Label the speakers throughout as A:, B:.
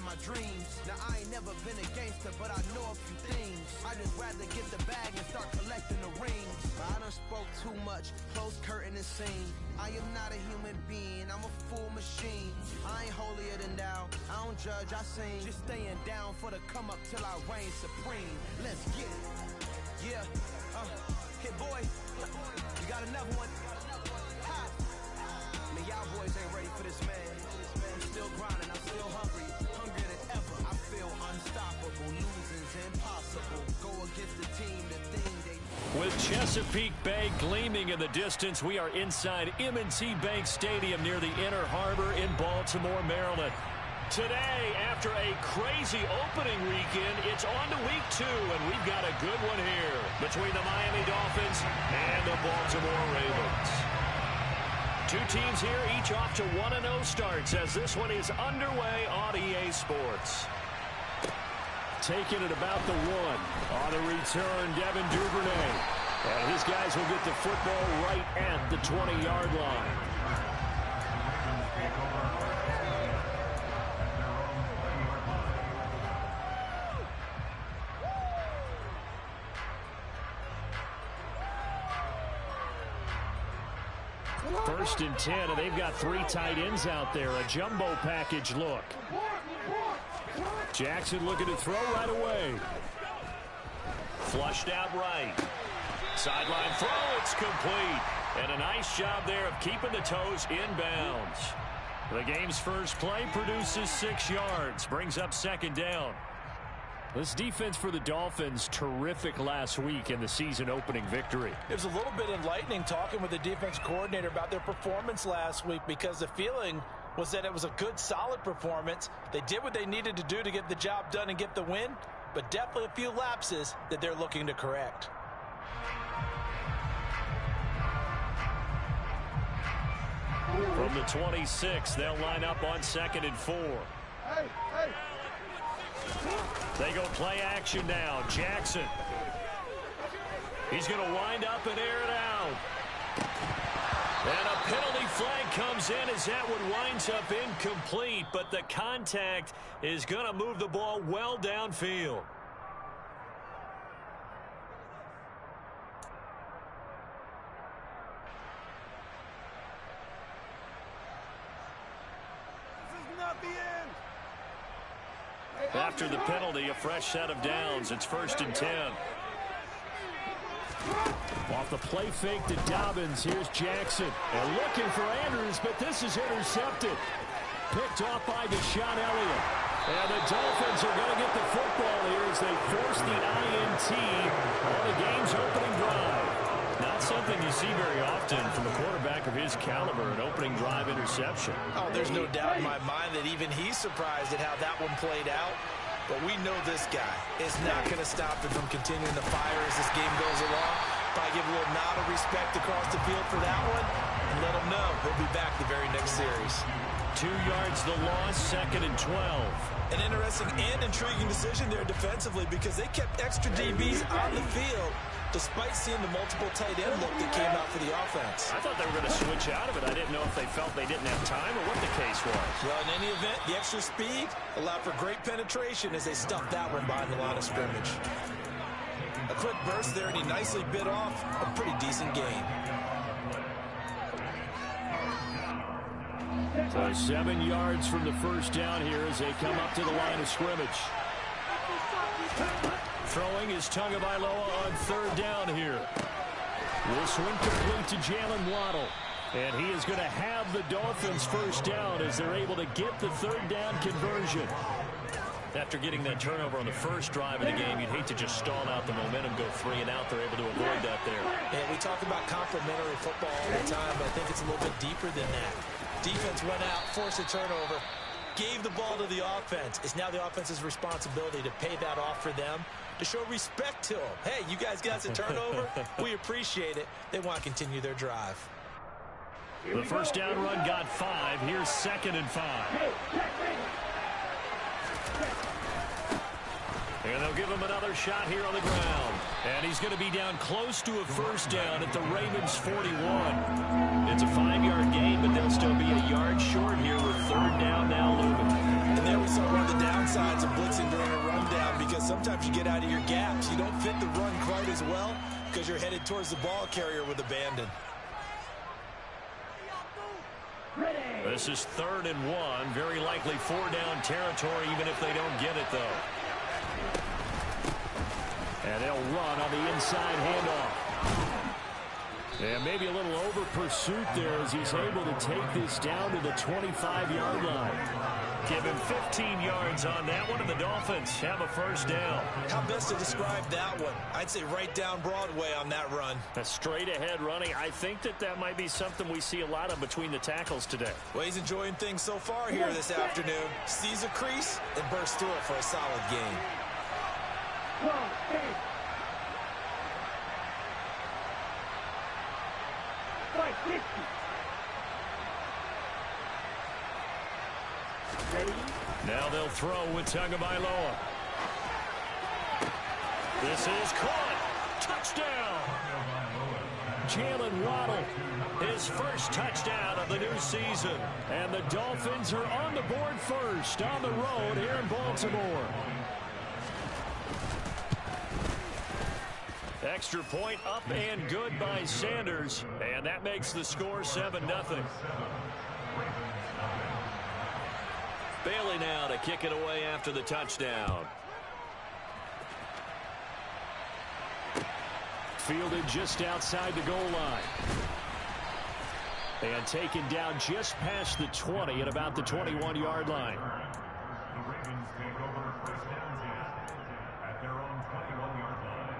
A: my dreams. Now I ain't never been a gangster, but I know a few things. I just rather get the bag and start collecting the rings. But I done spoke too much, close curtain and scene. I am not a human being, I'm a full machine. I ain't holier than thou, I don't judge, I sing. Just staying down for the come up till I reign supreme. Let's get it. Yeah, hit boy, you got another one. Ha. Man, y'all boys ain't ready for this, man. I'm still grinding, I'm still hungry, hungrier than ever. I feel unstoppable, losing's impossible. Go against the team, the thing they...
B: With Chesapeake Bay gleaming in the distance, we are inside M&T Bank Stadium near the Inner Harbor in Baltimore, Maryland. Today, after a crazy opening weekend, it's on to week 2, and we've got a good one here between the Miami Dolphins and the Baltimore Ravens. Two teams here, each off to 1-0 starts as this one is underway on EA Sports. Taking it about the 1. On the return, Devin Duvernay. And his guys will get the football right at the 20-yard line. First and 10, and they've got 3 tight ends out there. A jumbo package look. Jackson looking to throw right away. Flushed out right. Sideline throw, it's complete. And a nice job there of keeping the toes inbounds. The game's first play produces 6 yards. Brings up second down. This defense for the Dolphins, terrific last week in the season opening victory.
C: It was a little bit enlightening talking with the defense coordinator about their performance last week, because the feeling was that it was a good, solid performance. They did what they needed to do to get the job done and get the win, but definitely a few lapses that they're looking to correct.
B: From the 26, they'll line up on 2nd and 4. They go play action now. Jackson. He's going to wind up and air it out. And a penalty flag comes in as that one winds up incomplete, but the contact is going to move the ball well downfield. After the penalty, a fresh set of downs. It's 1st and 10. Off the play fake to Dobbins. Here's Jackson. And looking for Andrews, but this is intercepted. Picked off by Deshaun Elliott. And the Dolphins are going to get the football here as they force the INT on the game's opening drive. Not something you see very often from a quarterback of his caliber, an opening drive interception.
C: Oh, there's no doubt in my mind that even he's surprised at how that one played out. But we know this guy is not going to stop him from continuing the fire as this game goes along. Probably give a little nod of respect across the field for that one, and let him know he'll be back the very next series.
B: 2 yards the loss, 2nd and 12.
C: An interesting and intriguing decision there defensively, because they kept extra DBs on the field despite seeing the multiple tight end look that came out for the offense.
B: I thought they were going to switch out of it. I didn't know if they felt they didn't have time or what the case was.
C: Well, in any event, the extra speed allowed for great penetration as they stuffed that one behind the line of scrimmage. A quick burst there, and he nicely bit off a pretty decent gain.
B: So 7 yards from the first down here as they come up to the line of scrimmage. Throwing is Tagovailoa on 3rd down here. This one complete to Jalen Waddle. And he is going to have the Dolphins first down as they're able to get the 3rd down conversion. After getting that turnover on the first drive of the game, you'd hate to just stall out the momentum, go 3 and out. They're able to avoid that there.
C: And we talk about complementary football all the time, but I think it's a little bit deeper than that. Defense went out, forced a turnover, gave the ball to the offense. It's now the offense's responsibility to pay that off for them, to show respect to them. Hey, you guys got a turnover. We appreciate it. They want to continue their drive.
B: The first down run got 5. Here's 2nd and 5. And they'll give him another shot here on the ground. And he's going to be down close to a first down at the Ravens 41. It's a 5-yard gain, but they'll still be a yard short here with 3rd down now looming.
C: And there we saw one of the down Sometimes you get out of your gaps. You don't fit the run quite as well because you're headed towards the ball carrier with abandon.
B: This is 3rd and 1. Very likely 4-down territory, even if they don't get it, though. And they'll run on the inside handoff. And maybe a little over pursuit there as he's able to take this down to the 25-yard line. Give him 15 yards on that one, and the Dolphins have a 1st down.
C: How best to describe that one? I'd say right down Broadway on that run.
B: A straight-ahead running. I think that might be something we see a lot of between the tackles today.
C: Well, he's enjoying things so far here this afternoon. Sees a crease and bursts through it for a solid gain.
B: Now they'll throw with Tagovailoa. This is caught. Touchdown. Jalen Waddle, his first touchdown of the new season. And the Dolphins are on the board first on the road here in Baltimore. Extra point up and good by Sanders. And that makes the score 7-0. Bailey now to kick it away after the touchdown. Fielded just outside the goal line. And taken down just past the 20 at about the 21-yard line.
D: The Ravens take over first down at their own 21-yard line.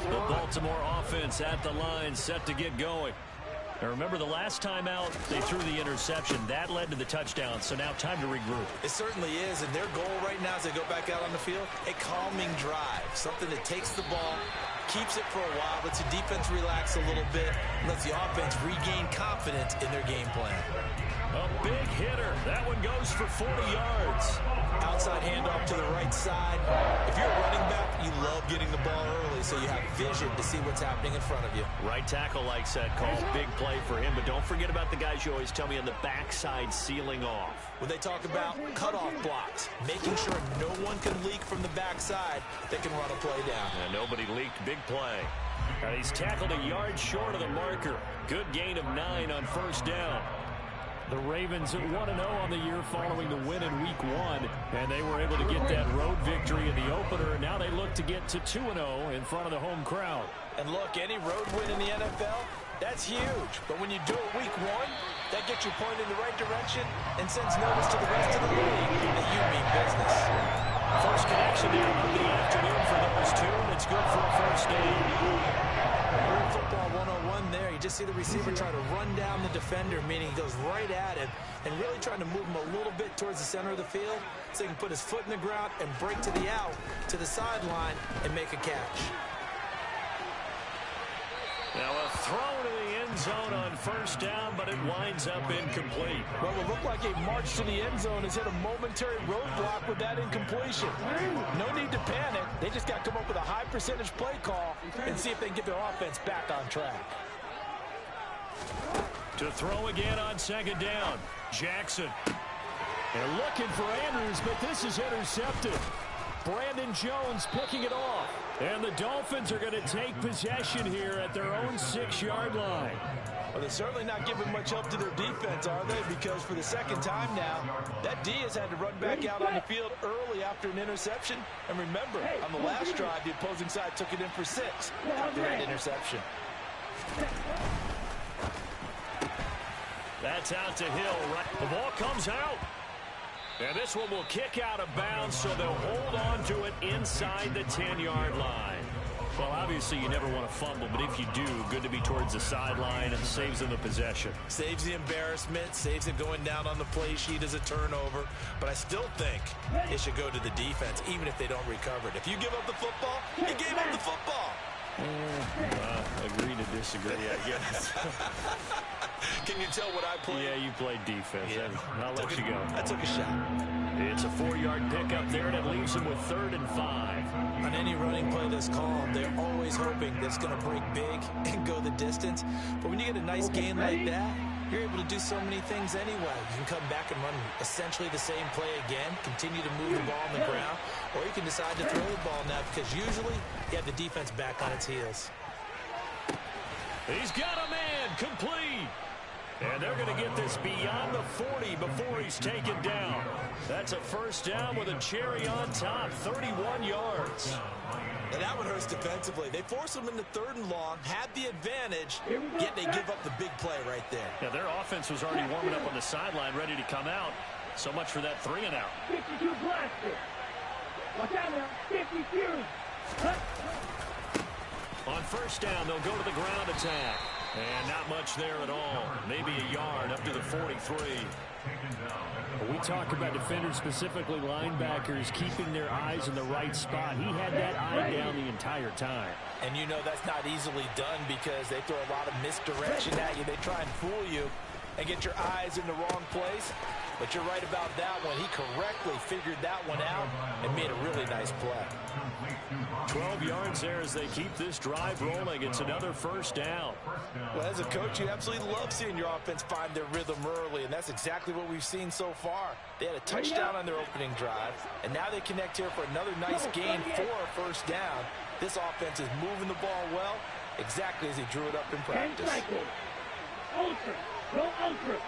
B: The Baltimore offense at the line, set to get going. Now remember, the last time out, they threw the interception. That led to the touchdown, so now time to regroup.
C: It certainly is, and their goal right now as they go back out on the field, a calming drive. Something that takes the ball, keeps it for a while, lets the defense relax a little bit, lets the offense regain confidence in their game plan.
B: A big hitter. That one goes for 40 yards.
C: Outside handoff to the right side. If you're a running back, you love getting the ball early so you have vision to see what's happening in front of you.
B: Right tackle likes that call. Big play for him, but don't forget about the guys you always tell me on the backside sealing off.
C: When they talk about cutoff blocks, making sure no one can leak from the backside that can run a play down.
B: And nobody leaked. Big play. And he's tackled a yard short of the marker. Good gain of 9 on first down. The Ravens at 1-0 on the year following the win in Week 1, and they were able to get that road victory in the opener. Now they look to get to 2-0 in front of the home crowd.
C: And look, any road win in the NFL, that's huge. But when you do it Week 1, that gets you pointed in the right direction and sends notice to the rest of the league that you mean business.
B: First connection there of the afternoon for those two, and it's good for a first down.
C: Football 101 there. You just see the receiver try to run down the defender, meaning he goes right at him and really trying to move him a little bit towards the center of the field so he can put his foot in the ground and break to the out, to the sideline, and make a catch.
B: Now a throw to the end zone on first down, but it winds up incomplete.
E: Well, it looked like a march to the end zone has hit a momentary roadblock with that incompletion. No need to panic. They just got to come up with a high percentage play call and see if they can get their offense back on track.
B: To throw again on second down, Jackson. And looking for Andrews, but this is intercepted. Brandon Jones picking it off. And the Dolphins are going to take possession here at their own 6-yard line.
E: Well, they're certainly not giving much help to their defense, are they? Because for the second time now, that D has had to run back out on the field early after an interception. And remember, on the last drive, the opposing side took it in for 6 after that interception.
B: That's out to Hill. Right. The ball comes out. And this one will kick out of bounds, so they'll hold on to it inside the 10-yard line. Well, obviously, you never want to fumble, but if you do, good to be towards the sideline and saves them the possession.
C: Saves the embarrassment, saves it going down on the play sheet as a turnover. But I still think it should go to the defense, even if they don't recover it. If you give up the football, you gave up the football.
B: Agree to disagree, I guess.
E: Can you tell what I played?
B: Yeah, you played defense.
E: Yeah.
B: I'll let you go.
E: I took a shot.
B: It's a 4-yard pickup there, and it leaves him with 3rd and 5.
C: On any running play that's called, they're always hoping that it's going to break big and go the distance. But when you get a nice gain like that, you're able to do so many things anyway. You can come back and run essentially the same play again, continue to move the ball on the ground, or you can decide to throw the ball now because usually you have the defense back on its heels.
B: He's got a man, complete. And they're going to get this beyond the 40 before he's taken down. That's a first down with a cherry on top, 31 yards.
C: And that one hurts defensively. They force them into 3rd and long, had the advantage, yet they give up the big play right there.
B: Yeah, their offense was already warming up on the sideline, ready to come out. So much for that 3 and out.
F: 52 blaster. Watch out now. 50 Fury.
B: On first down, they'll go to the ground attack. And not much there at all. Maybe a yard up to the 43.
G: We talk about defenders, specifically linebackers, keeping their eyes in the right spot. He had that eye down the entire time.
C: And you know that's not easily done because they throw a lot of misdirection at you. They try and fool you and get your eyes in the wrong place. But you're right about that one. He correctly figured that one out and made a really nice play.
B: 12 yards there as they keep this drive rolling. It's another first down.
E: Well, as a coach, you absolutely love seeing your offense find their rhythm early, and that's exactly what we've seen so far. They had a touchdown on their opening drive, and now they connect here for another nice gain for a first down. This offense is moving the ball well, exactly as he drew it up in practice.
F: Ultra. Go ultra.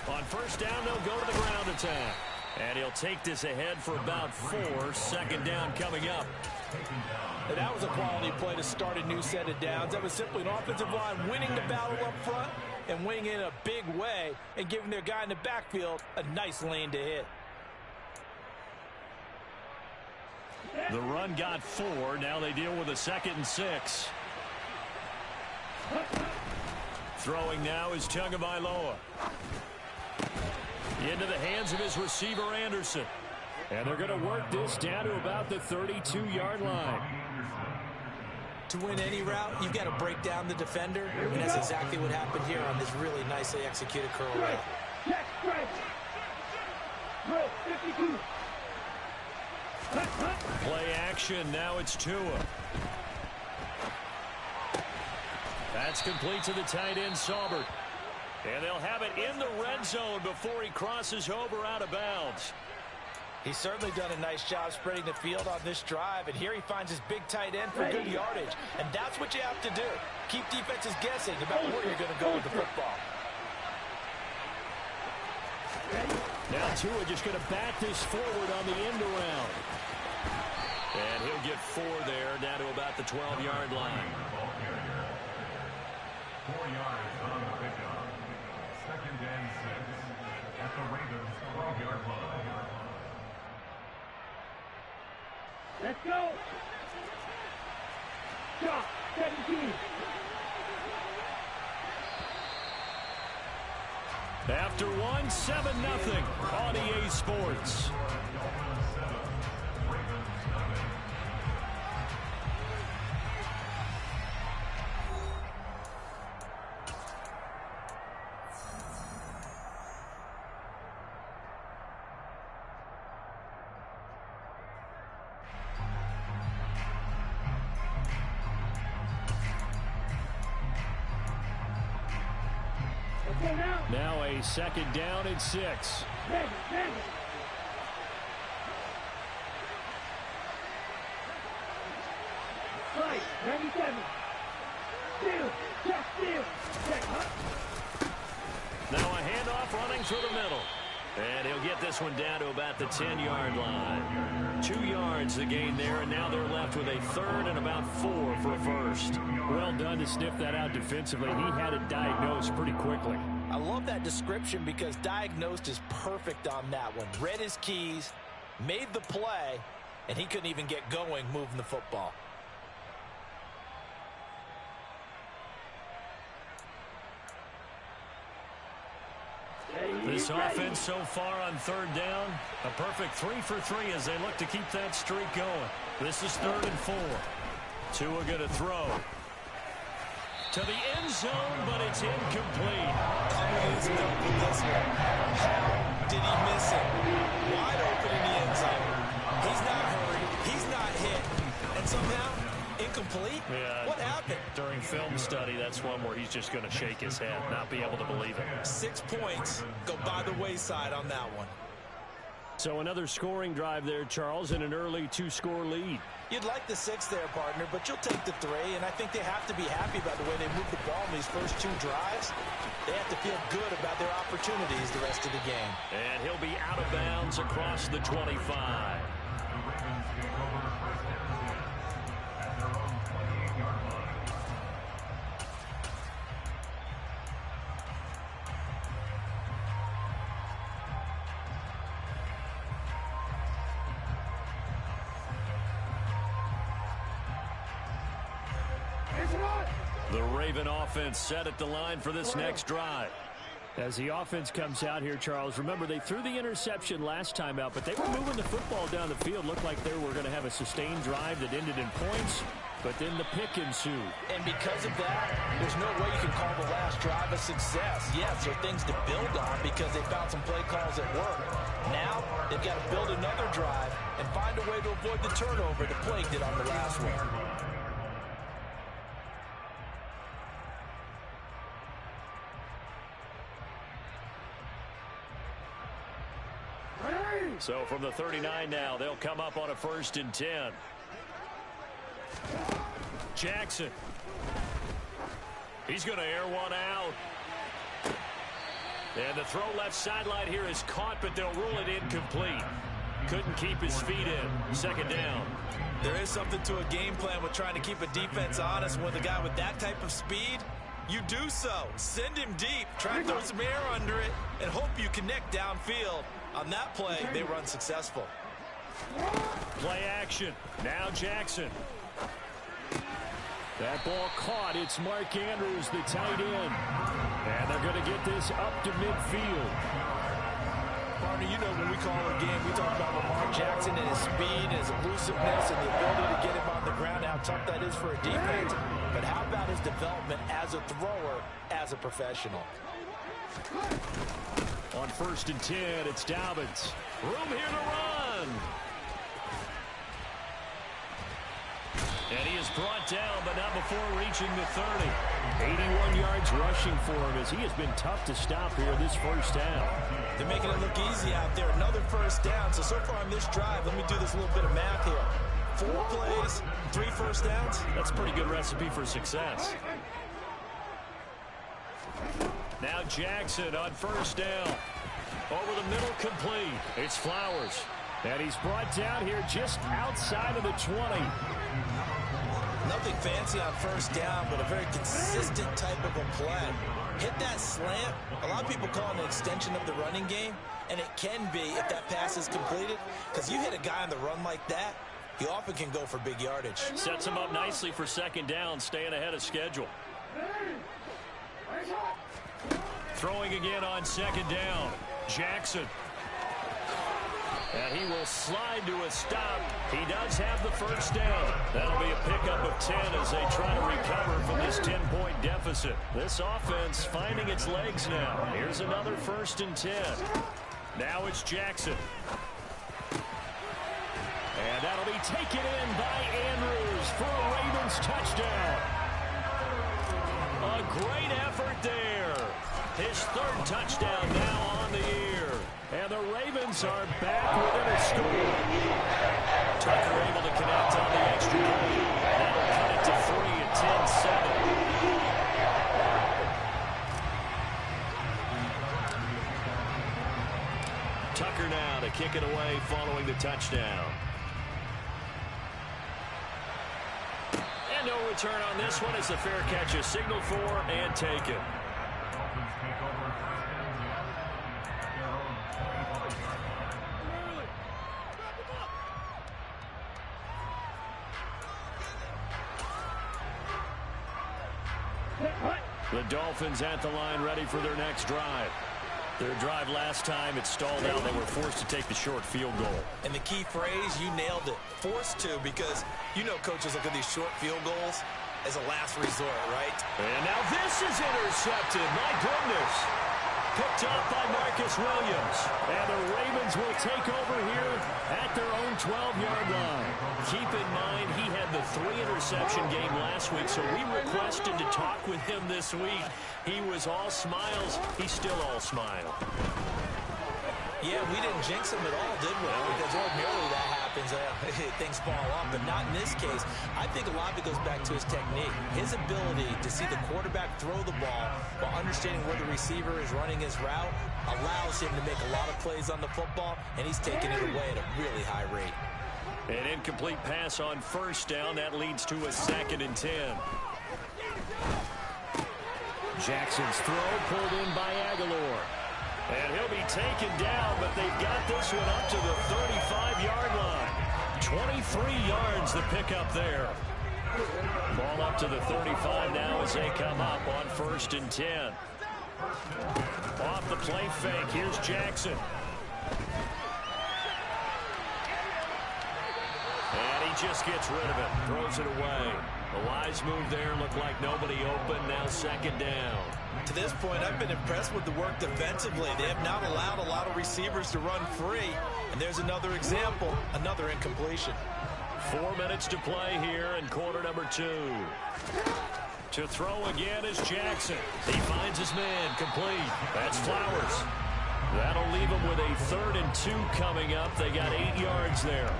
B: On first down, they'll go to the ground attack. And he'll take this ahead for about 4. 2nd down coming up.
E: And that was a quality play to start a new set of downs. That was simply an offensive line winning the battle up front and winning in a big way and giving their guy in the backfield a nice lane to hit.
B: The run got 4. Now they deal with a 2nd and 6. Throwing now is Tagovailoa. Into the hands of his receiver, Anderson. And they're going to work this down to about the 32-yard line.
C: To win any route, you've got to break down the defender, and that's exactly what happened here on this really nicely executed curl route.
F: Check, strike. Drill, 52.
B: Play action. Now it's Tua. That's complete to the tight end, Saubert. And they'll have it in the red zone before he crosses over out of bounds.
E: He's certainly done a nice job spreading the field on this drive, and here he finds his big tight end for good yardage. And that's what you have to do. Keep defenses guessing about where you're going to go with the football.
B: Now Tua just going to back this forward on the end around. And he'll get 4 there, down to about the 12-yard line.
D: 4 yards on the pickup. 2nd and 6 at the Ravens 12-yard line.
F: Let's go. Shot, 17.
B: After 1, 7-0 on EA Sports. Now a 2nd down and 6.
F: Right, 97. Steal, just steal. Check,
B: Now a handoff running through the middle. And he'll get this one down to about the 10-yard line. 2 yards the gain there, and now they're left with a 3rd and about 4 for a first.
G: Well done to sniff that out defensively. He had it diagnosed pretty quickly.
E: I love that description because diagnosed is perfect on that one. Read his keys, made the play, and he couldn't even get going moving the football.
B: This offense so far on 3rd down, a perfect 3 for 3 as they look to keep that streak going. This is 3rd and 4. Tua going to throw. To the end zone, but it's incomplete.
E: I'm going to lose milk with this one. How did he miss it? Wide open in the end zone. He's not hurried. He's not hit. And somehow, incomplete?
B: Yeah,
E: what happened?
B: During film study, that's one where he's just going to shake his head, not be able to believe it.
E: 6 points go by the wayside on that one.
G: So another scoring drive there, Charles, and an early 2-score lead.
E: You'd like the 6 there, partner, but you'll take the 3, and I think they have to be happy about the way they moved the ball in these first 2 drives. They have to feel good about their opportunities the rest of the game.
B: And he'll be out of bounds across the 25.
D: The Ravens take over first and 10 at their own 28-yard line.
B: The Raven offense set at the line for this next drive.
G: As the offense comes out here, Charles, remember they threw the interception last time out, but they were moving the football down the field. Looked like they were going to have a sustained drive that ended in points, but then the pick ensued.
E: And because of that, there's no way you can call the last drive a success. Yes, there are things to build on because they found some play calls that work. Now, they've got to build another drive and find a way to avoid the turnover that plagued it on the last one.
B: So from the 39 now, they'll come up on a 1st and 10. Jackson. He's going to air one out. And the throw left sideline here is caught, but they'll rule it incomplete. Couldn't keep his feet in. 2nd down.
E: There is something to a game plan with trying to keep a defense honest. With a guy with that type of speed, you do so. Send him deep, try to throw some air under it, and hope you connect downfield. On that play, they were unsuccessful.
B: Play action. Now Jackson.
G: That ball caught. It's Mark Andrews, the tight end. And they're going to get this up to midfield.
E: Partner, you know when we call a game, we talk about Lamar Jackson and his speed and his elusiveness and the ability to get him on the ground, how tough that is for a defense. But how about his development as a thrower, as a professional?
B: On 1st and 10, it's Dobbins. Room here to run. And he is brought down, but not before reaching the 30.
G: 81 yards rushing for him as he has been tough to stop here this first down.
E: They're making it look easy out there. Another 1st down. So far on this drive, let me do this little bit of math here. 4 plays, 3 1st downs.
B: That's a pretty good recipe for success. Now Jackson on 1st down. Over the middle, complete. It's Flowers.
G: And he's brought down here just outside of the 20.
E: Nothing fancy on 1st down, but a very consistent type of a play. Hit that slant. A lot of people call it an extension of the running game, and it can be if that pass is completed, because you hit a guy on the run like that, he often can go for big yardage.
B: Sets him up nicely for 2nd down, staying ahead of schedule. Throwing again on 2nd down. Jackson. And he will slide to a stop. He does have the 1st down. That'll be a pickup of 10 as they try to recover from this 10-point deficit. This offense finding its legs now. Here's another 1st and 10. Now it's Jackson. And that'll be taken in by Andrews for a Ravens touchdown. A great effort there. His 3rd touchdown now on the year. And the Ravens are back within a score. Tucker able to connect on the extra point. That'll cut it to 3 at 10-7. Tucker now to kick it away following the touchdown. And no return on this one as the fair catch is signaled for and taken.
D: Dolphins take over 1st and 10 at their own 25-yard line.
B: The Dolphins at the line ready for their next drive. Their drive last time, it stalled out. They were forced to take the short field goal.
E: And the key phrase, you nailed it. Forced to, because you know coaches look at these short field goals
C: as a last resort, right?
B: And now this is intercepted. My goodness. Picked up by Marcus Williams. And the Ravens will take over here at their own 12-yard line. Keep in mind, he had the 3-interception game last week, so we requested to talk with him this week. He was all smiles. He's still all smile.
C: Yeah, we didn't jinx him at all, did we? Because ordinarily that happens. Things fall off, but not in this case. I think a lot of it goes back to his technique. His ability to see the quarterback throw the ball while understanding where the receiver is running his route allows him to make a lot of plays on the football, and he's taking it away at a really high rate.
B: An incomplete pass on first down. That leads to a 2nd and 10. Jackson's throw pulled in by Aguilar. And he'll be taken down, but they've got this one up to the 35-yard line. 23 yards the pickup there. Ball up to the 35 now as they come up on 1st and 10. Off the play fake, here's Jackson. And he just gets rid of it, throws it away. A wise move there, looked like nobody open, now 2nd down.
C: To this point, I've been impressed with the work defensively. They have not allowed a lot of receivers to run free. And there's another example, another incompletion.
B: 4 minutes to play here in quarter number 2. To throw again is Jackson. He finds his man, complete. That's Flowers. That'll leave him with a 3rd and 2 coming up. They got 8 yards there.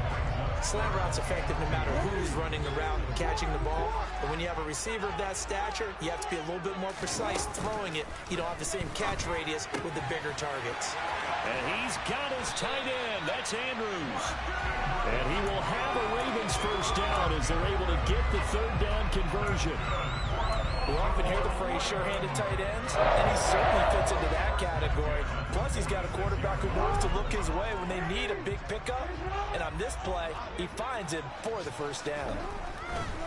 C: Slant route's effective no matter who's running the route and catching the ball. But when you have a receiver of that stature, you have to be a little bit more precise throwing it. You don't have the same catch radius with the bigger targets.
B: And he's got his tight end. That's Andrews. And he will have a Ravens 1st down as they're able to get the 3rd down conversion.
C: We often hear the phrase sure-handed tight ends, and he certainly fits into that category. Plus, he's got a quarterback who knows to look his way when they need a big pickup. And on this play, he finds him for the 1st down.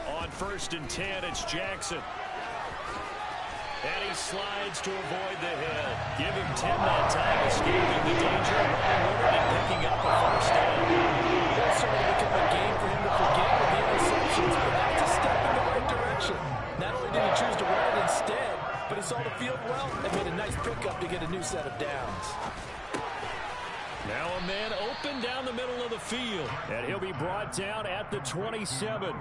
B: On 1st and 10, it's Jackson. And he slides to avoid the hit. Give him 10 that time, escaping the danger, running with it, and picking up a 1st down.
C: That's certainly become a game for him to forget with the interceptions, but that's a step in the right direction. Not only did he choose to run it instead, but he saw the field well and made a nice pickup to get a new set of downs.
B: Now a man open down the middle of the field, and he'll be brought down at the 27.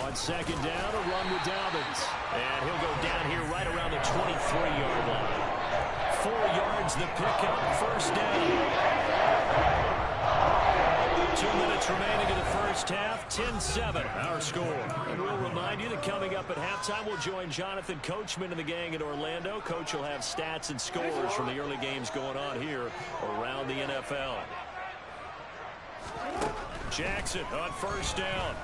B: On 2nd down, a run with Dobbins. And he'll go down here right around the 23-yard line. 4 yards the pickup, 1st down. 2 minutes remaining in the 1st half, 10-7 our score. And we'll remind you that coming up at halftime, we'll join Jonathan Coachman and the gang in Orlando. Coach will have stats and scores from the early games going on here around the NFL. Jackson on 1st down.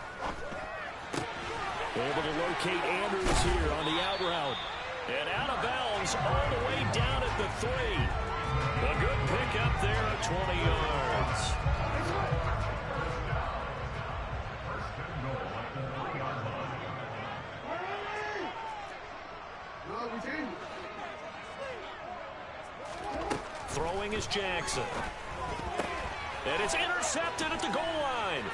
B: Able to locate Andrews here on the out route. And out of bounds all the way down at the 3. A good pickup there at 20 yards. Throwing is Jackson. And it's intercepted at the goal line.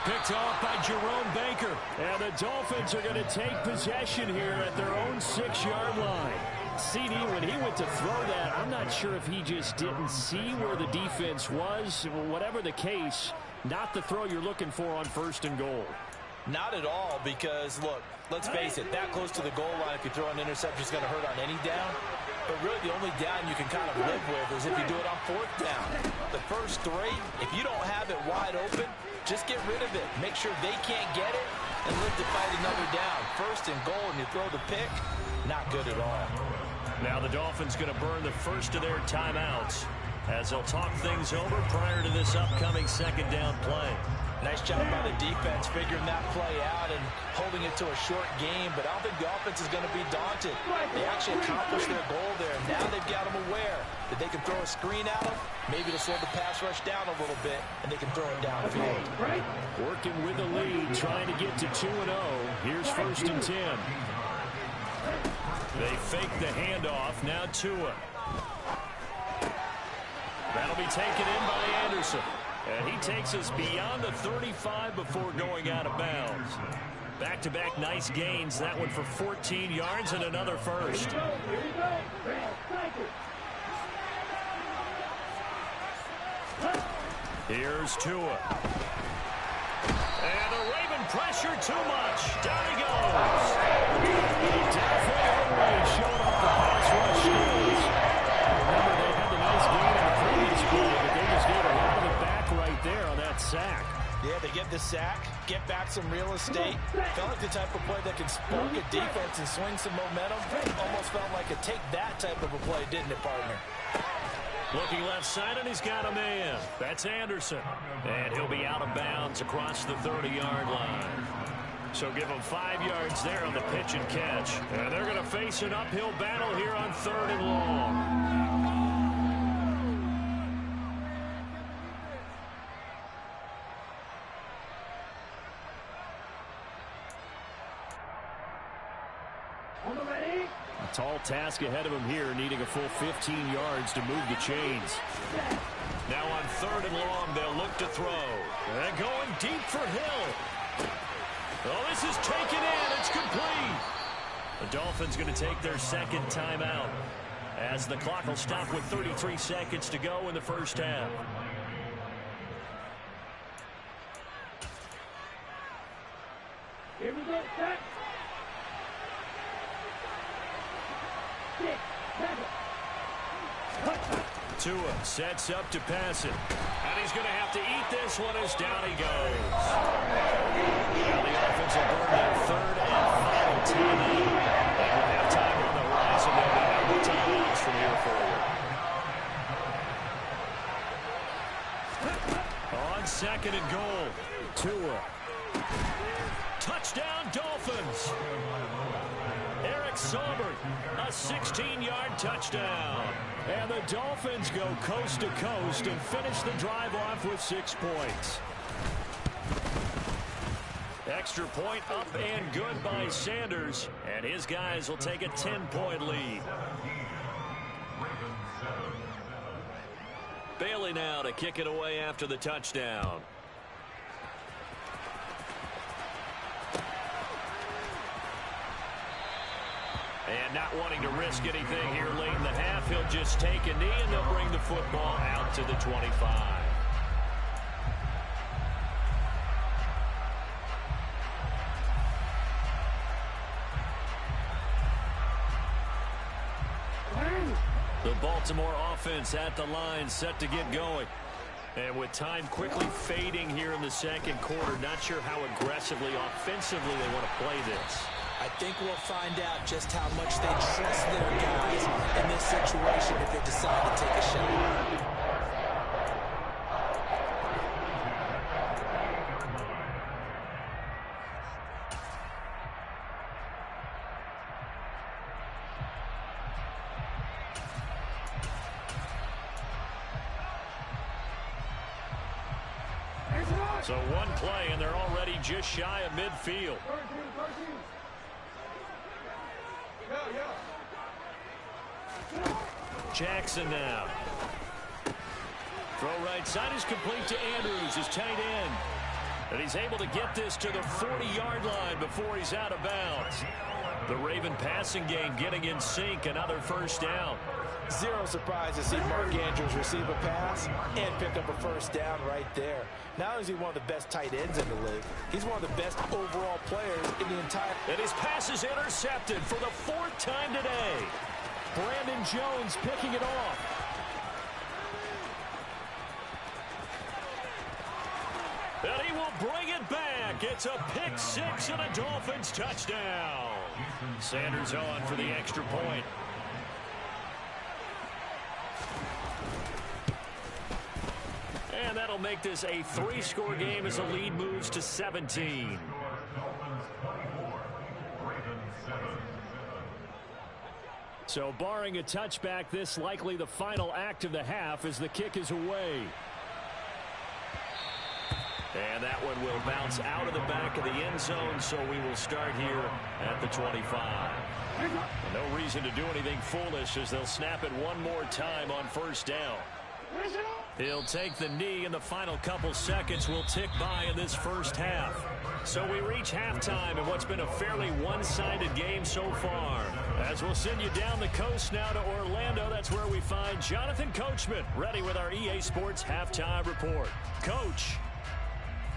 B: Picked off by Jerome Baker. And the Dolphins are going to take possession here at their own 6-yard line. CD, when he went to throw that, I'm not sure if he just didn't see where the defense was. Whatever the case, not the throw you're looking for on 1st and goal.
C: Not at all, because, look, let's face it, that close to the goal line, if you throw an interception, is going to hurt on any down. But really, the only down you can kind of live with is if you do it on 4th down. The first 3, if you don't have it wide open, just get rid of it. Make sure they can't get it and live to fight another down. 1st and goal, and you throw the pick, not good at all.
B: Now the Dolphins going to burn the first of their timeouts as they'll talk things over prior to this upcoming 2nd down play.
C: Nice job by the defense figuring that play out and holding it to a short game, but I don't think the offense is going to be daunted. They actually accomplished their goal there. Now they've got them aware that they can throw a screen at them, maybe to slow the pass rush down a little bit, and they can throw it downfield.
B: Working with the lead, trying to get to 2-0. Here's 1st and 10. They fake the handoff. Now Tua. taken in by Anderson. And he takes us beyond the 35 before going out of bounds. Back-to-back nice gains. That one for 14 yards and another first. Here's Tua. And the Raven pressure too much. Down he goes. Definitely already showed off the pass rush skills. Remember, they had the nice gain in the previous play, but they just gave a lot of it back right there on that sack.
E: Yeah, they get the sack, get back some real estate. Felt like the type of play that can spark a defense and swing some momentum. Almost felt like a take that type of a play, didn't it, partner?
B: Looking left side, and he's got a man. That's Anderson. And he'll be out of bounds across the 30-yard line. So give him 5 yards there on the pitch and catch. And they're going to face an uphill battle here on 3rd and long. A tall task ahead of him here, needing a full 15 yards to move the chains. Now on 3rd and long, they'll look to throw. And going deep for Hill. Oh, this is taken in. It's complete. The Dolphins going to take their second timeout as the clock will stop with 33 seconds to go in the first half.
F: Here we go, set. 6, 7.
B: Tua sets up to pass it. And he's going to have to eat this one as down he goes. Now the offense will burn their 3rd and final timeout. And with halftime on the horizon, they'll have more timeouts from here forward. On 2nd and goal, Tua. Touchdown, Dolphins. Eric Saubert, a 16-yard touchdown. And the Dolphins go coast to coast and finish the drive off with 6 points. Extra point up and good by Sanders. And his guys will take a 10-point lead. Bailey now to kick it away after the touchdown. And not wanting to risk anything here late in the half, he'll just take a knee and they'll bring the football out to the 25. The Baltimore offense at the line, set to get going. And with time quickly fading here in the second quarter, not sure how aggressively, offensively they want to play this.
C: I think we'll find out just how much they trust their guys in this situation if they decide to take a shot.
B: So one play, and they're already just shy of midfield. Jackson now. Throw right side is complete to Andrews, his tight end. And he's able to get this to the 40-yard line before he's out of bounds. The Raven passing game getting in sync, another first down.
E: Zero surprise to see Mark Andrews receive a pass and pick up a first down right there. Not only is he one of the best tight ends in the league, he's one of the best overall players in the entire...
B: And his pass is intercepted for the 4th time today. Brandon Jones picking it off. And he will bring it back. It's a pick 6 and a Dolphins touchdown. Sanders on for the extra point. And that'll make this a 3-score game as the lead moves to 17. So barring a touchback, this likely the final act of the half as the kick is away. And that one will bounce out of the back of the end zone, so we will start here at the 25. No reason to do anything foolish as they'll snap it one more time on first down. He'll take the knee, and the final couple seconds will tick by in this first half. So we reach halftime in what's been a fairly one-sided game so far. As we'll send you down the coast now to Orlando, that's where we find Jonathan Coachman, ready with our EA Sports Halftime Report. Coach.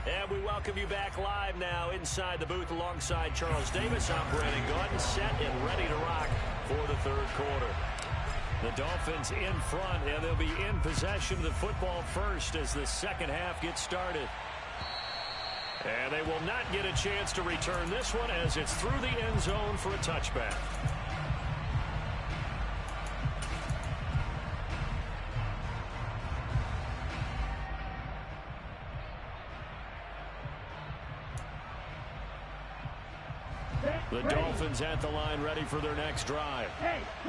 B: And we welcome you back live now inside the booth alongside Charles Davis. I'm Brandon Gaudin, set and ready to rock for the third quarter. The Dolphins in front, and they'll be in possession of the football first as the second half gets started. And they will not get a chance to return this one as it's through the end zone for a touchback. The Dolphins at the line, ready for their next drive.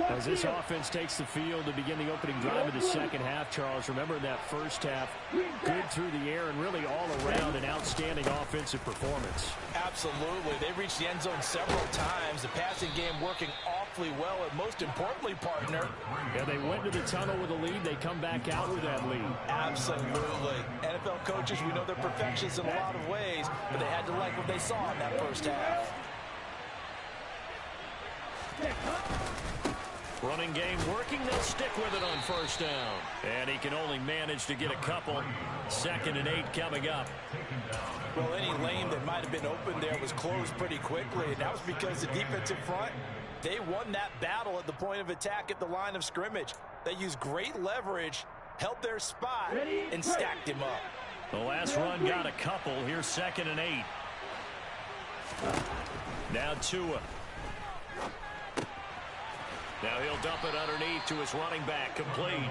G: As this offense takes the field to begin the opening drive of the second half, Charles, remember in that first half, good through the air and really all around an outstanding offensive performance.
E: Absolutely. They reached the end zone several times. The passing game working awfully well, and most importantly, partner.
G: Yeah, they went to the tunnel with a lead. They come back out with that lead.
E: Absolutely. NFL coaches, we know they're perfectionists in a lot of ways, but they had to like what they saw in that first half.
B: Running game working. They'll stick with it on first down. And he can only manage to get a couple. 2nd and 8 coming up.
E: Well, any lane that might have been open there was closed pretty quickly, and that was because the defensive front, they won that battle at the point of attack at the line of scrimmage. They used great leverage, held their spot, and stacked him up.
B: The last run got a couple. Here's 2nd and 8. Now Tua. Now he'll dump it underneath to his running back. Complete.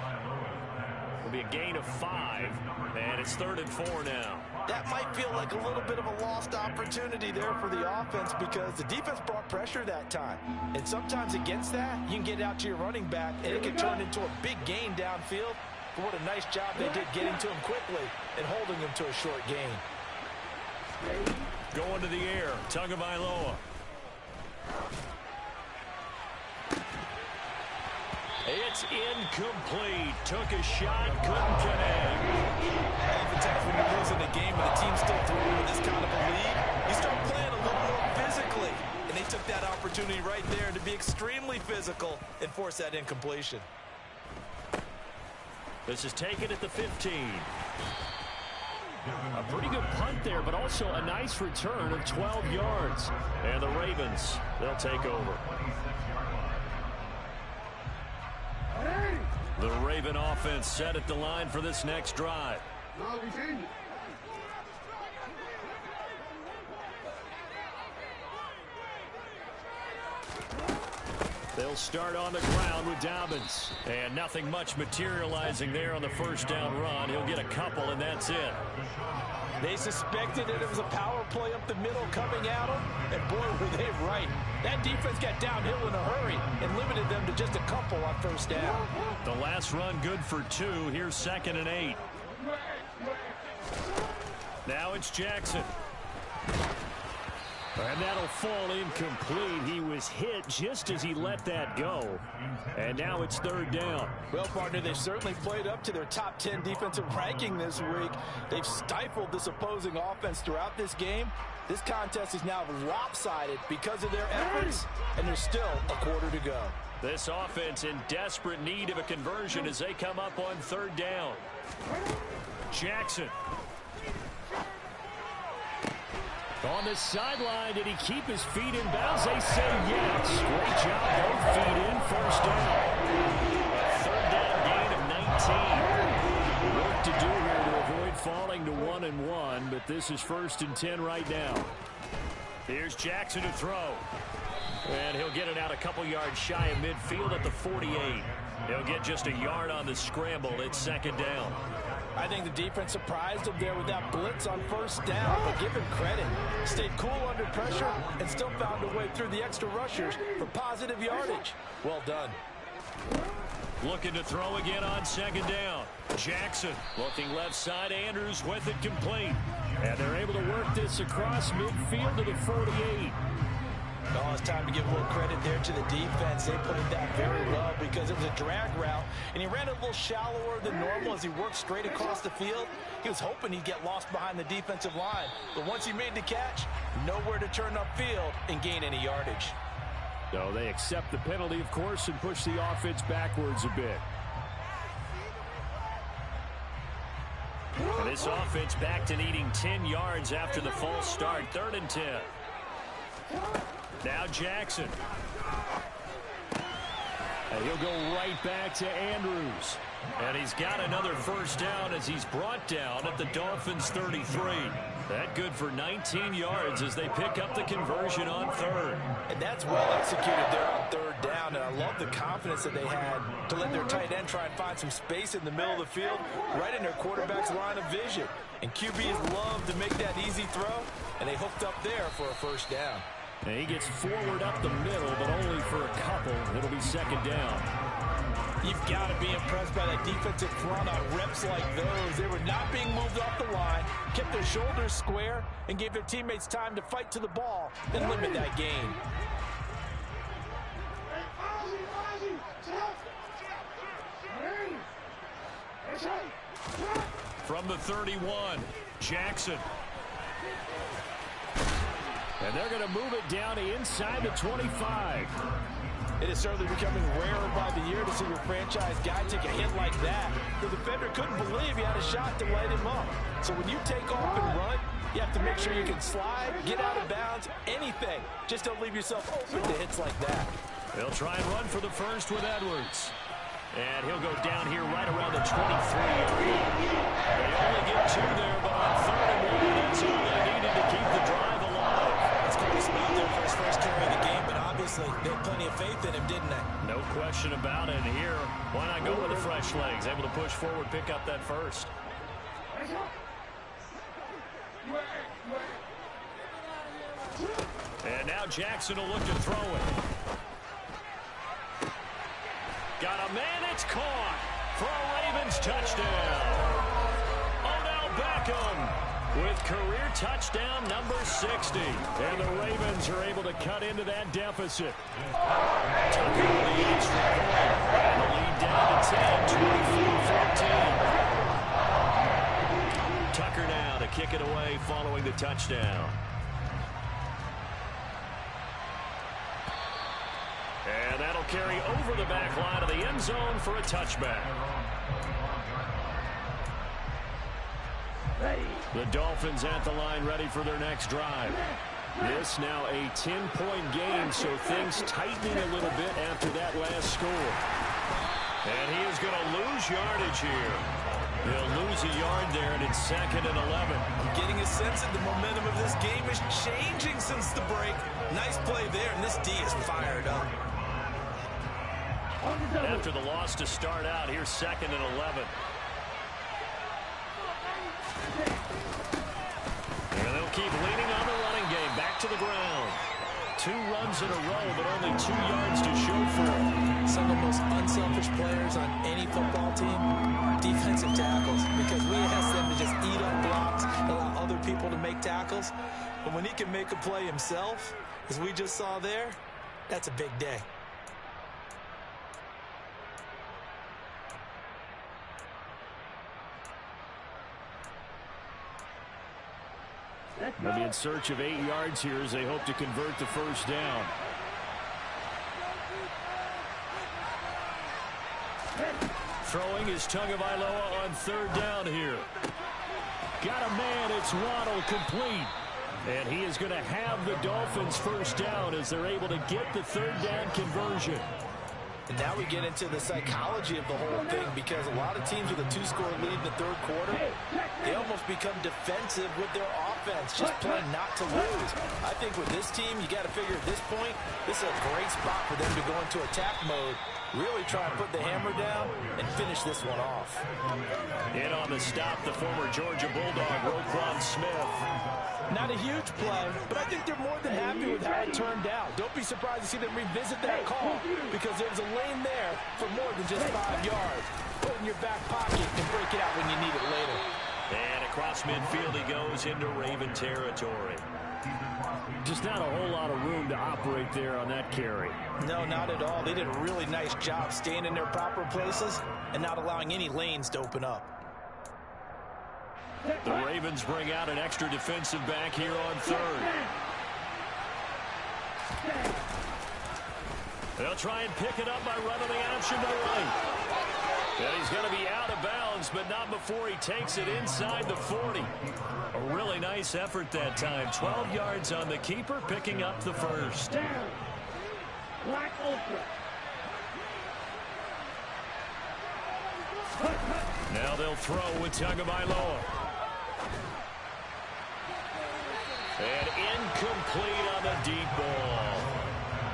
B: It'll be a gain of 5, and it's 3rd and 4 now.
E: That might feel like a little bit of a lost opportunity there for the offense because the defense brought pressure that time. And sometimes against that, you can get out to your running back, and it can turn into a big gain downfield. But what a nice job they did getting to him quickly and holding him to a short gain.
B: Going to the air, Tagovailoa. It's incomplete. Took a shot, couldn't connect.
E: Oftentimes when you're losing a game and the team's still throwing with this kind of a lead, you start playing a little more physically. And they took that opportunity right there to be extremely physical and force that incompletion.
B: This is taken at the 15.
G: A pretty good punt there, but also a nice return of 12 yards.
B: And the Ravens, they'll take over. The Raven offense set at the line for this next drive. They'll start on the ground with Dobbins. And nothing much materializing there on the first down run. He'll get a couple, and that's it.
E: They suspected that it was a power play up the middle coming at them, and boy, were they right. That defense got downhill in a hurry and limited them to just a couple on first down.
B: The last run good for 2. Here's 2nd and 8. Now it's Jackson. And that'll fall incomplete. He was hit just as he let that go. And now it's 3rd down.
E: Well, partner, they've certainly played up to their top 10 defensive ranking this week. They've stifled this opposing offense throughout this game. This contest is now lopsided because of their efforts, and there's still a quarter to go.
B: This offense in desperate need of a conversion as they come up on 3rd down. Jackson.
G: On the sideline, did he keep his feet in bounds? They say yes. Great job, both feet in, first down.
B: 3rd down gain of 19.
G: Work to do here to avoid falling to 1-1, but this is 1st and 10 right now.
B: Here's Jackson to throw. And he'll get it out a couple yards shy of midfield at the 48. He'll get just a yard on the scramble. It's 2nd down.
E: I think the defense surprised him there with that blitz on first down, but give him credit. Stayed cool under pressure and still found a way through the extra rushers for positive yardage. Well done.
B: Looking to throw again on 2nd down. Jackson looking left side. Andrews with it complete.
G: And they're able to work this across midfield to the 48.
E: Oh, it's time to give a little credit there to the defense. They played that very well because it was a drag route, and he ran a little shallower than normal as he worked straight across the field. He was hoping he'd get lost behind the defensive line, but once he made the catch, nowhere to turn upfield and gain any yardage.
G: So they accept the penalty, of course, and push the offense backwards a bit. And this offense back to needing 10 yards after the false start. 3rd and 10. Now Jackson. And he'll go right back to Andrews. And he's got another first down as he's brought down at the Dolphins' 33. That good for 19 yards as they pick up the conversion on 3rd.
E: And that's well executed there on 3rd down. And I love the confidence that they had to let their tight end try and find some space in the middle of the field, right in their quarterback's line of vision. And QBs love to make that easy throw, and they hooked up there for a first down.
G: And he gets forward up the middle, but only for a couple. It'll be 2nd down.
E: You've got to be impressed by that defensive front on reps like those. They were not being moved off the line, kept their shoulders square, and gave their teammates time to fight to the ball and limit that gain.
B: From the 31, Jackson.
G: And they're going to move it down inside the 25.
E: It is certainly becoming rarer by the year to see your franchise guy take a hit like that. The defender couldn't believe he had a shot to light him up. So when you take off and run, you have to make sure you can slide, get out of bounds, anything. Just don't leave yourself open to hits like that.
B: They'll try and run for the first with Edwards. And he'll go down here right around the 23. They only get 2 there, but on 3rd and 1, that's all they needed to keep the drive alive.
E: It's going to be smooth there for his first carry of the game, but obviously they had plenty of faith in him, didn't they?
B: No question about it. Here, why not go with the fresh legs? Able to push forward, pick up that first. And now Jackson will look to throw it. Got a man, it's caught for a Ravens touchdown. Odell Beckham with career touchdown number 60. And the Ravens are able to cut into that deficit. Tucker with the extra point. And the lead down to 10, 24-14. Tucker now to kick it away following the touchdown. And that'll carry over the back line of the end zone for a touchback. The Dolphins at the line ready for their next drive. This now a 10-point game, so things tightening a little bit after that last score. And he is going to lose yardage here. He'll lose a yard there, and it's 2nd and 11.
E: I'm getting a sense that the momentum of this game is changing since the break. Nice play there, and this D is fired up.
B: After the loss to start out, here's 2nd and 11. And they'll keep leaning on the running game. Back to the ground. 2 runs in a row, but only 2 yards to show for it.
E: Some of the most unselfish players on any football team, defensive tackles, because we ask them to just eat up blocks, allow other people to make tackles. But when he can make a play himself, as we just saw there, that's a big day.
G: They'll be in search of 8 yards here as they hope to convert the first down. Throwing is Tagovailoa on 3rd down here. Got a man, it's Waddle, complete. And he is going to have the Dolphins first down as they're able to get the 3rd down conversion.
E: And now we get into the psychology of the whole thing, because a lot of teams with a 2-score lead in the 3rd quarter, they almost become defensive with their offense, just playing not to lose. I think with this team, you got to figure at this point, this is a great spot for them to go into attack mode, really try and put the hammer down and finish this one off.
B: In on the stop, the former Georgia Bulldog, Roquan Smith.
E: Not a huge play, but I think they're more than happy with how it turned out. Don't be surprised to see them revisit that call, because there's a lane there for more than just 5 yards. Put it in your back pocket and break it out when you need it later.
B: And across midfield he goes into Raven territory.
G: Just not a whole lot of room to operate there on that carry.
E: No, not at all. They did a really nice job staying in their proper places and not allowing any lanes to open up.
B: The Ravens bring out an extra defensive back here on third. They'll try and pick it up by running the option to the right. And he's going to be out of bounds, but not before he takes it inside the 40. A really nice effort that time. 12 yards on the keeper, picking up the first.
F: Black Ultra.
B: Now they'll throw with Tagovailoa. And incomplete on the deep ball.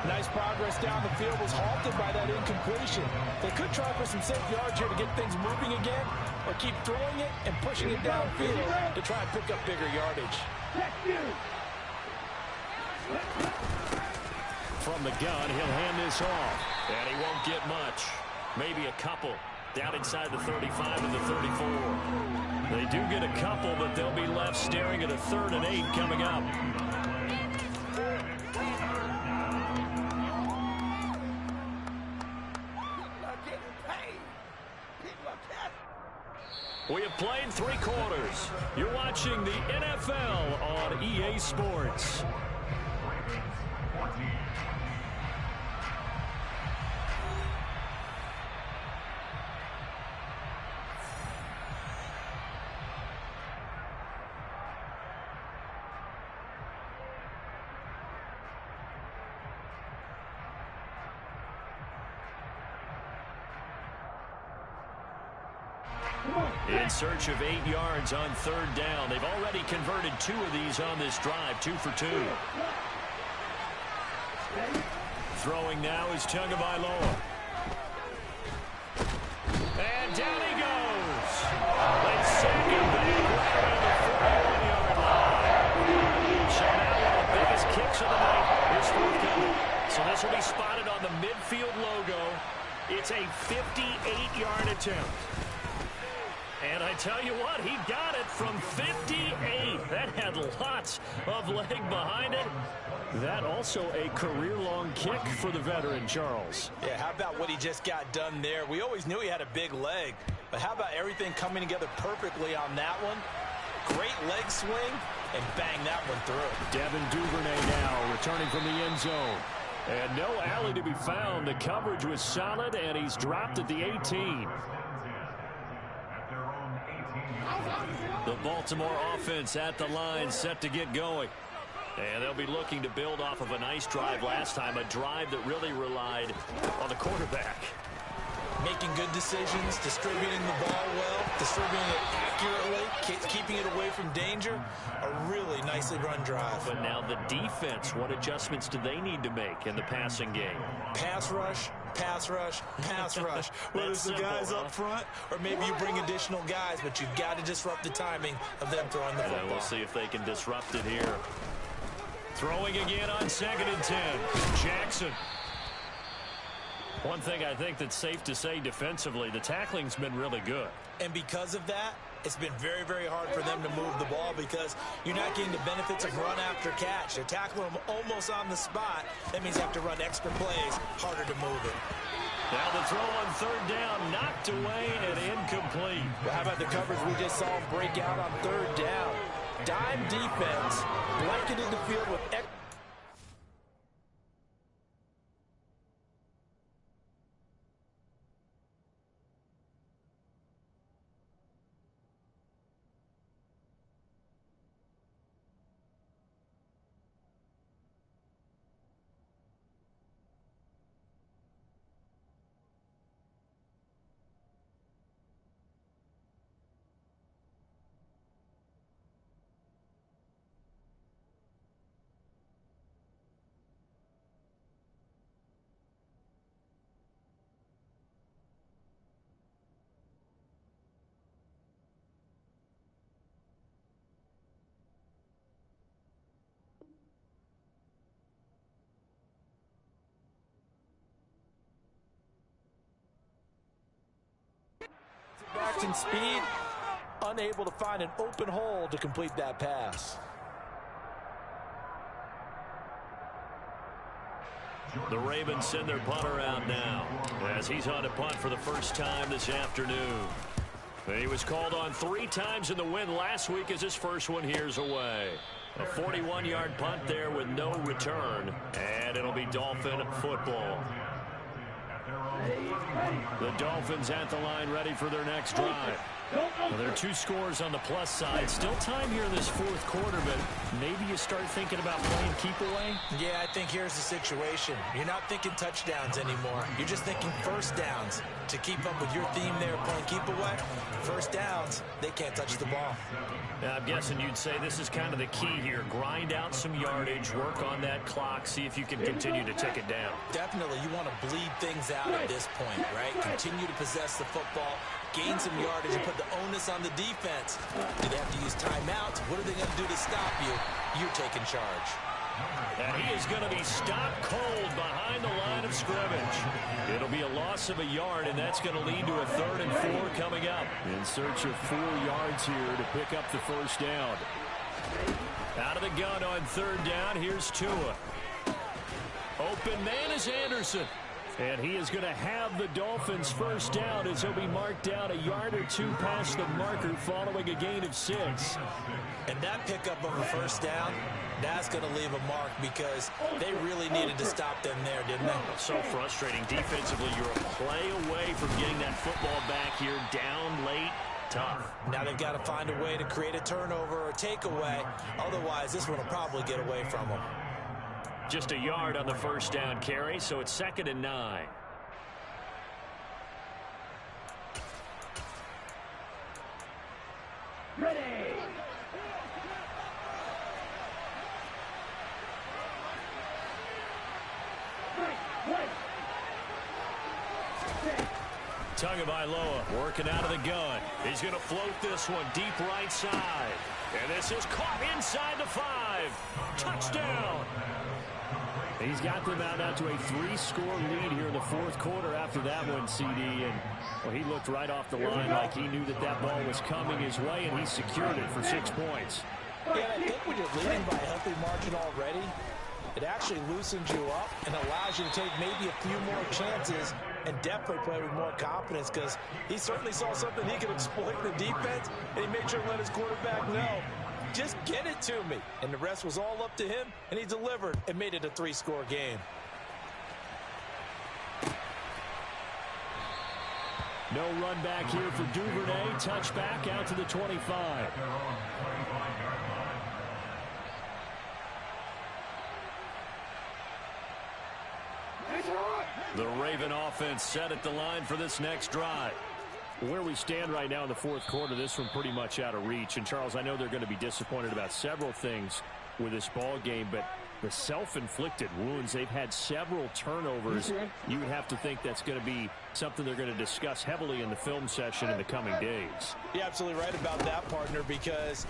E: Nice progress down the field, was halted by that incompletion. They could try for some safe yards here to get things moving again, or keep throwing it and pushing it downfield to try and pick up bigger yardage.
B: From the gun, he'll hand this off. And he won't get much. Maybe a couple. Down inside the 35 and the 34. They do get a couple, but they'll be left staring at a 3rd and 8 coming up. We have played 3 quarters. You're watching the NFL on EA Sports. In search of 8 yards on 3rd down. They've already converted 2 of these on this drive, 2 for 2. Throwing now is Tagovailoa. And down he goes. They sack him back right around the 41-yard line. So now one of the biggest kicks of the night is forthcoming. So this will be spotted on the midfield logo. It's a 58-yard attempt. And I tell you what, he got it from 58. That had lots of leg behind it. That also a career-long kick for the veteran, Charles.
E: Yeah, how about what he just got done there? We always knew he had a big leg, but how about everything coming together perfectly on that one? Great leg swing, and bang that one through.
G: Devin Duvernay now returning from the end zone.
B: And no alley to be found. The coverage was solid, and he's dropped at the 18. The Baltimore offense at the line, set to get going. And they'll be looking to build off of a nice drive last time, a drive that really relied on the quarterback.
E: Making good decisions, distributing the ball well, distributing it accurately, keeping it away from danger. A really nicely run drive.
B: But now the defense, what adjustments do they need to make in the passing game?
E: Pass rush, pass rush, pass rush. Whether it's the guys up front or maybe you bring additional guys, but you've got to disrupt the timing of them throwing the football.
B: We'll see if they can disrupt it here. Throwing again on 2nd and 10. Jackson. One thing I think that's safe to say defensively, the tackling's been really good.
E: And because of that, it's been very, very hard for them to move the ball because you're not getting the benefits of run after catch. They're tackling them almost on the spot. That means you have to run extra plays, harder to move it.
B: Now the throw on 3rd down, knocked away and incomplete.
E: Well, how about the coverage we just saw him break out on 3rd down? Dime defense, blanketed the field with extra. In speed, unable to find an open hole to complete that pass.
B: The Ravens send their punter out now as he's on to punt for the first time this afternoon. He was called on 3 times in the win last week as his first one here's away. A 41-yard punt there with no return, and it'll be Dolphin football. The Dolphins at the line ready for their next drive. Well, there are 2 scores on the plus side. Still time here in this fourth quarter, but maybe you start thinking about playing keep away?
C: Yeah, I think here's the situation. You're not thinking touchdowns anymore. You're just thinking first downs. To keep up with your theme there, playing keep away, first downs, they can't touch the ball.
B: Now, I'm guessing you'd say this is kind of the key here. Grind out some yardage, work on that clock, see if you can continue to tick it down.
C: Definitely, you want to bleed things out at this point, right? Continue to possess the football, gain some yardage, and put the onus on the defense. Do they have to use timeouts? What are they going to do to stop you? You're taking charge.
B: And he is going to be stopped cold behind the line of scrimmage. It'll be a loss of a yard, and that's going to lead to a 3rd and 4 coming up. In search of 4 yards here to pick up the first down. Out of the gun on 3rd down, here's Tua. Open man is Anderson. And he is going to have the Dolphins first down as he'll be marked down a yard or 2 past the marker following a gain of 6.
C: And that pickup of a first down, that's going to leave a mark because they really needed to stop them there, didn't they?
B: So frustrating. Defensively, you're a play away from getting that football back here down late. Tough.
C: Now they've got to find a way to create a turnover or takeaway. Otherwise, this one will probably get away from them.
B: Just a yard on the first down carry, so it's 2nd and 9.
F: Ready.
B: Tagovailoa working out of the gun. He's going to float this one deep right side. And this is caught inside the 5. Touchdown. He's got them out now to a 3-score lead here in the fourth quarter after that one, CD. And well, he looked right off the line like he knew that that ball was coming his way, and he secured it for 6 points.
E: Yeah, I think when you're leading by a healthy margin already, it actually loosens you up and allows you to take maybe a few more chances and definitely play with more confidence because he certainly saw something he could exploit in the defense, and he made sure to let his quarterback know, just get it to me. And the rest was all up to him, and he delivered and made it a 3-score game.
B: No run back here for Duvernay. Touchback out to the 25. The Raven offense set at the line for this next drive. Where we stand right now in the fourth quarter, this one pretty much out of reach. And, Charles, I know they're going to be disappointed about several things with this ball game, but the self-inflicted wounds, they've had several turnovers. You would have to think that's going to be something they're going to discuss heavily in the film session in the coming days.
E: You're absolutely right about that, partner, because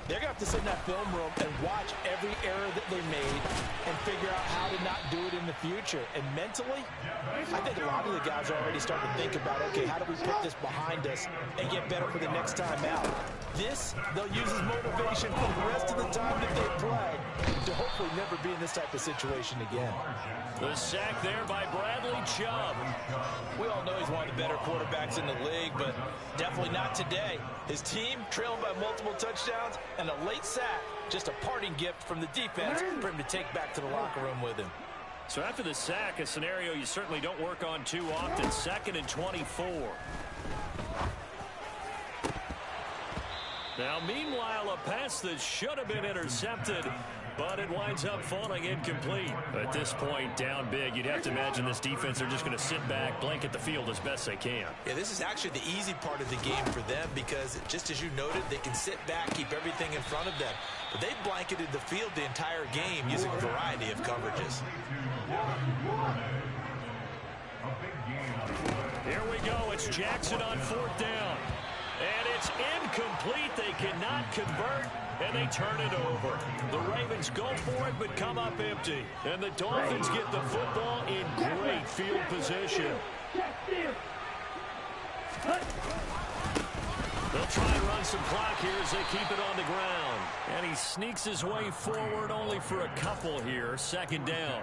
E: they're going to have to sit in that film room and watch every error that they made and figure out how to not do it in the future. And mentally, I think a lot of the guys are already starting to think about, okay, how do we put this behind us and get better for the next time out? This, they'll use as motivation for the rest of the time that they play to hopefully never be in this type of situation again.
B: The sack there by Bradley Chubb.
E: We all know he's one of the better quarterbacks in the league, but definitely not today. His team trailing by multiple touchdowns and a late sack, just a parting gift from the defense for him to take back to the locker room with him.
B: So after the sack, a scenario you certainly don't work on too often, 2nd and 24. Now, meanwhile, a pass that should have been intercepted, but it winds up falling incomplete. At this point, down big, you'd have to imagine this defense, they're just going to sit back, blanket the field as best they can.
C: Yeah, this is actually the easy part of the game for them because, just as you noted, they can sit back, keep everything in front of them. But they've blanketed the field the entire game using a variety of coverages.
B: Here we go. It's Jackson on 4th down. And it's incomplete. They cannot convert, and they turn it over. The Ravens go for it, but come up empty. And the Dolphins get the football in great field position. They'll try and run burn some clock here as they keep it on the ground. And he sneaks his way forward only for a couple here. Second down.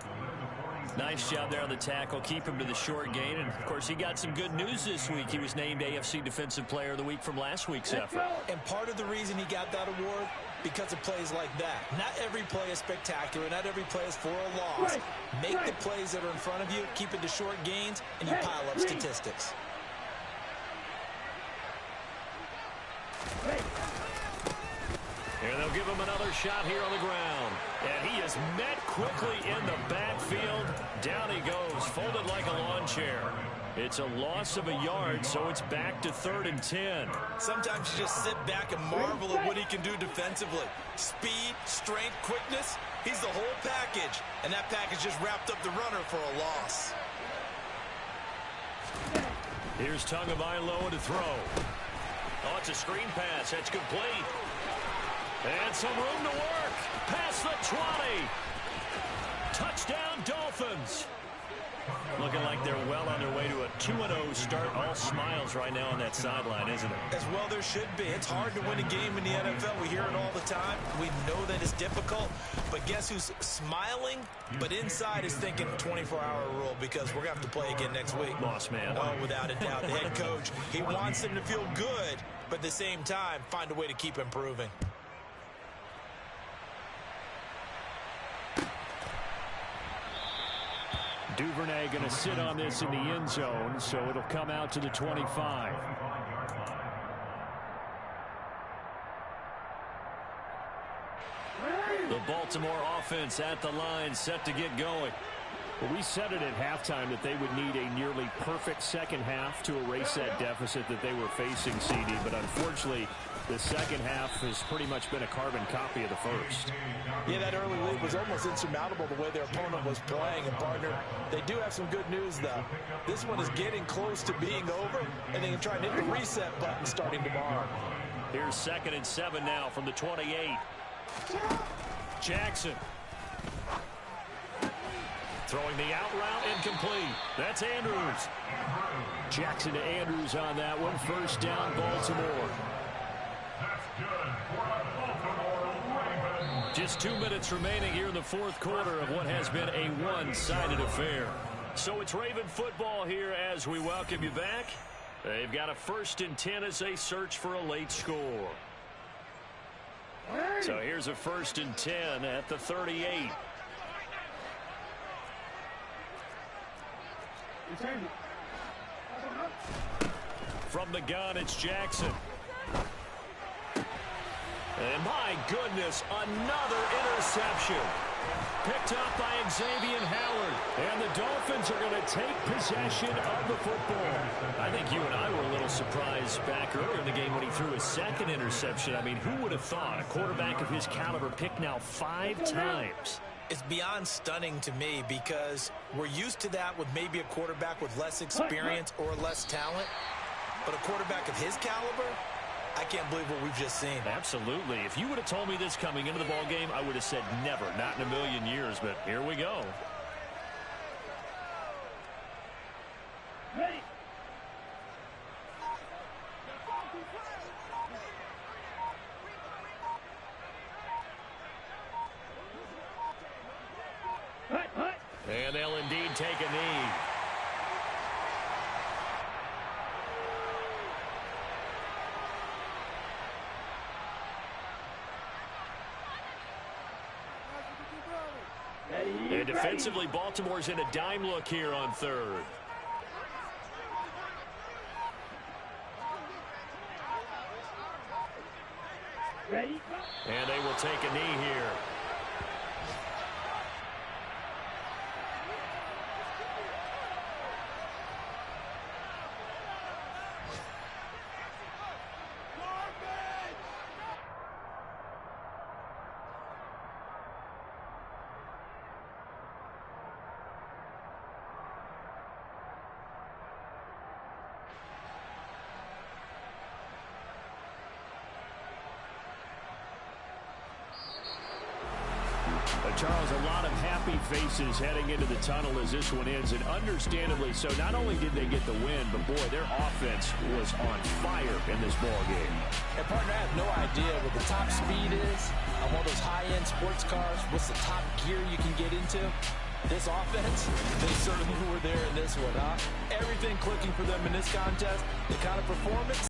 B: Nice job there on the tackle. Keep him to the short gain. And, of course, he got some good news this week. He was named AFC Defensive Player of the Week from last week's effort.
C: And part of the reason he got that award, because of plays like that. Not every play is spectacular. Not every play is for a loss. Make the plays that are in front of you, keep it to short gains, and you pile up statistics.
B: And they'll give him another shot here on the ground. And he is met quickly in the backfield. Down he goes, folded like a lawn chair. It's a loss of a yard, so it's back to 3rd and 10.
C: Sometimes you just sit back and marvel at what he can do defensively. Speed, strength, quickness, he's the whole package. And that package just wrapped up the runner for a loss.
B: Here's Tagovailoa to throw. Oh, it's a screen pass. That's complete. And some room to work. Past the 20. Touchdown, Dolphins. Looking like they're well on their way to a 2-0 start. All smiles right now on that sideline, isn't it?
C: As well there should be. It's hard to win a game in the NFL. We hear it all the time. We know that it's difficult. But guess who's smiling? But inside is thinking 24-hour rule, because we're going to have to play again next week.
B: Boss man.
C: Oh, without a doubt. The head coach, he wants them to feel good, but at the same time, find a way to keep improving.
G: Duvernay going to sit on this in the end zone, so it'll come out to the 25.
B: The Baltimore offense at the line, set to get going.
G: Well, we said it at halftime that they would need a nearly perfect second half to erase that deficit that they were facing, CD. But unfortunately, the second half has pretty much been a carbon copy of the first.
E: Yeah, that early lead was almost insurmountable the way their opponent was playing. And, partner, they do have some good news, though. This one is getting close to being over, and they can try and hit the reset button starting tomorrow.
B: Here's 2nd and 7 now from the 28. Jackson. Throwing the out route, incomplete. That's Andrews.
G: Jackson to Andrews on that one. First down, Baltimore.
B: Just 2 minutes remaining here in the fourth quarter of what has been a one-sided affair. So it's Raven football here as we welcome you back. They've got a 1st and 10 as they search for a late score. So here's a 1st and 10 at the 38. From the gun, it's Jackson. And my goodness, another interception. Picked up by Xavier Howard. And the Dolphins are going to take possession of the football. I think you and I were a little surprised back earlier in the game when he threw his 2nd interception. I mean, who would have thought a quarterback of his caliber picked now 5 times?
C: It's beyond stunning to me, because we're used to that with maybe a quarterback with less experience or less talent. But a quarterback of his caliber, I can't believe what we've just seen.
B: Absolutely. If you would have told me this coming into the ball game, I would have said never, not in a million years. But here we go.
F: Ready.
B: And they'll indeed take a knee. And defensively, Baltimore's in a dime look here on 3rd.
F: Ready.
B: And they will take a knee here.
G: Charles, a lot of happy faces heading into the tunnel as this one ends, and understandably so. Not only did they get the win, but, boy, their offense was on fire in this ball game.
E: And, partner, I have no idea what the top speed is on one of those high-end sports cars. What's the top gear you can get into? This offense, they certainly were there in this one, huh? Everything clicking for them in this contest, the kind of performance